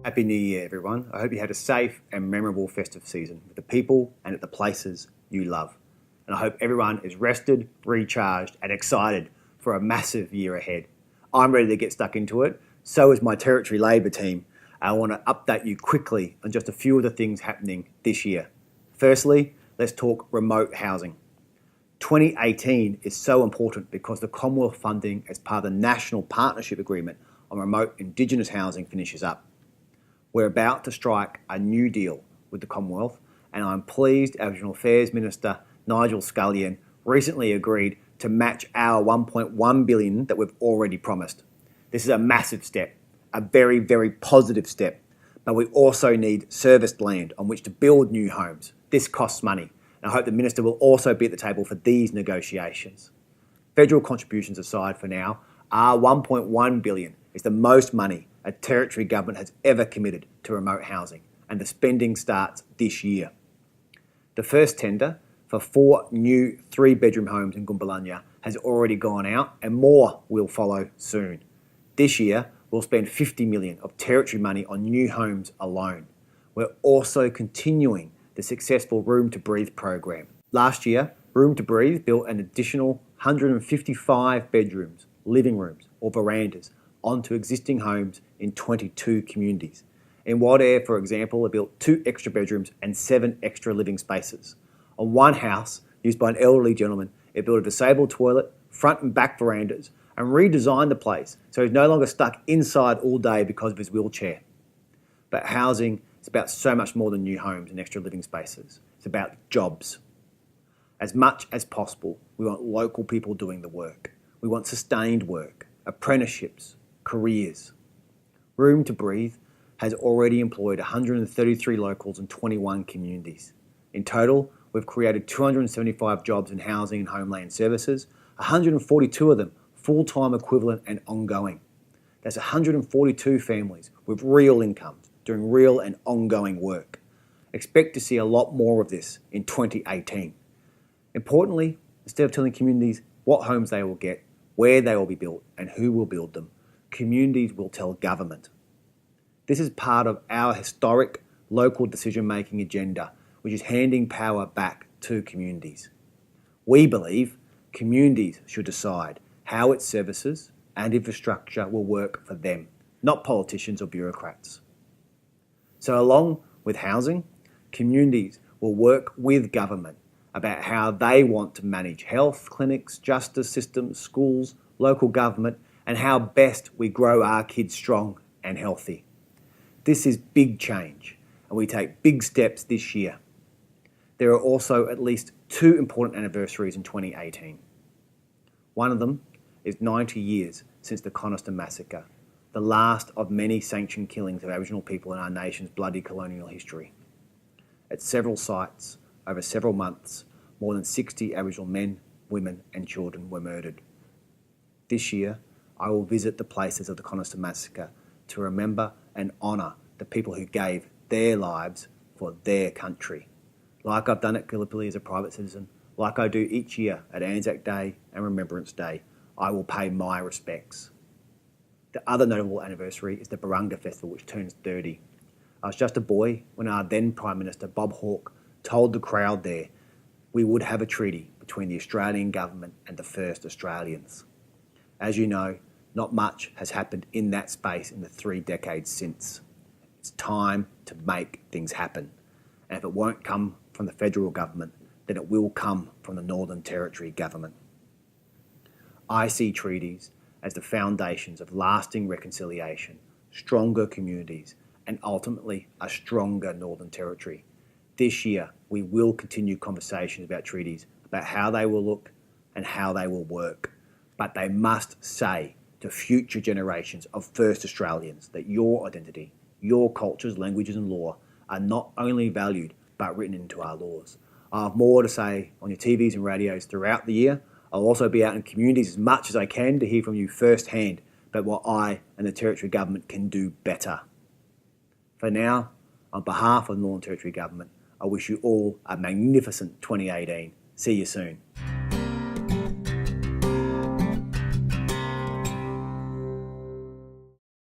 Happy New Year, everyone. I hope you had a safe and memorable festive season with the people and at the places you love. And I hope everyone is rested, recharged, and excited for a massive year ahead. I'm ready to get stuck into it. So is my Territory Labor team. I want to update you quickly on just a few of the things happening this year. Firstly, let's talk remote housing. 2018 is so important because the Commonwealth funding as part of the National Partnership Agreement on Remote Indigenous Housing finishes up. We're about to strike a new deal with the Commonwealth, and I'm pleased Aboriginal Affairs Minister Nigel Scullion recently agreed to match our $1.1 billion that we've already promised. This is a massive step, a very, very positive step, but we also need serviced land on which to build new homes. This costs money, and I hope the Minister will also be at the table for these negotiations. Federal contributions aside for now, our $1.1 billion is the most money a Territory government has ever committed to remote housing, and the spending starts this year. The first tender for 4 new 3-bedroom homes in Goombulanya has already gone out, and more will follow soon. This year, we'll spend $50 million of Territory money on new homes alone. We're also continuing the successful Room to Breathe program. Last year, Room to Breathe built an additional 155 bedrooms, living rooms or verandas onto existing homes in 22 communities. In Wild Air, for example, it built 2 extra bedrooms and 7 extra living spaces. On one house, used by an elderly gentleman, it built a disabled toilet, front and back verandas, and redesigned the place so he's no longer stuck inside all day because of his wheelchair. But housing is about so much more than new homes and extra living spaces. It's about jobs. As much as possible, we want local people doing the work. We want sustained work, apprenticeships, careers. Room to Breathe has already employed 133 locals in 21 communities. In total, we've created 275 jobs in housing and homeland services, 142 of them full-time equivalent and ongoing. That's 142 families with real incomes doing real and ongoing work. Expect to see a lot more of this in 2018. Importantly, instead of telling communities what homes they will get, where they will be built and who will build them, communities will tell government. This is part of our historic local decision-making agenda, which is handing power back to communities. We believe communities should decide how its services and infrastructure will work for them, not politicians or bureaucrats. So along with housing, communities will work with government about how they want to manage health clinics, justice systems, schools, local government, and how best we grow our kids strong and healthy. This is big change, and we take big steps this year. There are also at least 2 important anniversaries in 2018. One of them is 90 years since the Coniston Massacre, the last of many sanctioned killings of Aboriginal people in our nation's bloody colonial history. At several sites, over several months, more than 60 Aboriginal men, women and children were murdered. This year, I will visit the places of the Coniston Massacre to remember and honour the people who gave their lives for their country. Like I've done at Gallipoli as a private citizen, like I do each year at Anzac Day and Remembrance Day, I will pay my respects. The other notable anniversary is the Barunga Festival, which turns 30. I was just a boy when our then Prime Minister Bob Hawke told the crowd there we would have a treaty between the Australian government and the first Australians. As you know, not much has happened in that space in the 3 decades since. It's time to make things happen. And if it won't come from the federal government, then it will come from the Northern Territory government. I see treaties as the foundations of lasting reconciliation, stronger communities, and ultimately a stronger Northern Territory. This year, we will continue conversations about treaties, about how they will look and how they will work. But they must say to future generations of First Australians that your identity, your cultures, languages and law are not only valued but written into our laws. I have more to say on your TVs and radios throughout the year. I'll also be out in communities as much as I can to hear from you firsthand about what I and the Territory Government can do better. For now, on behalf of the Northern Territory Government, I wish you all a magnificent 2018. See you soon.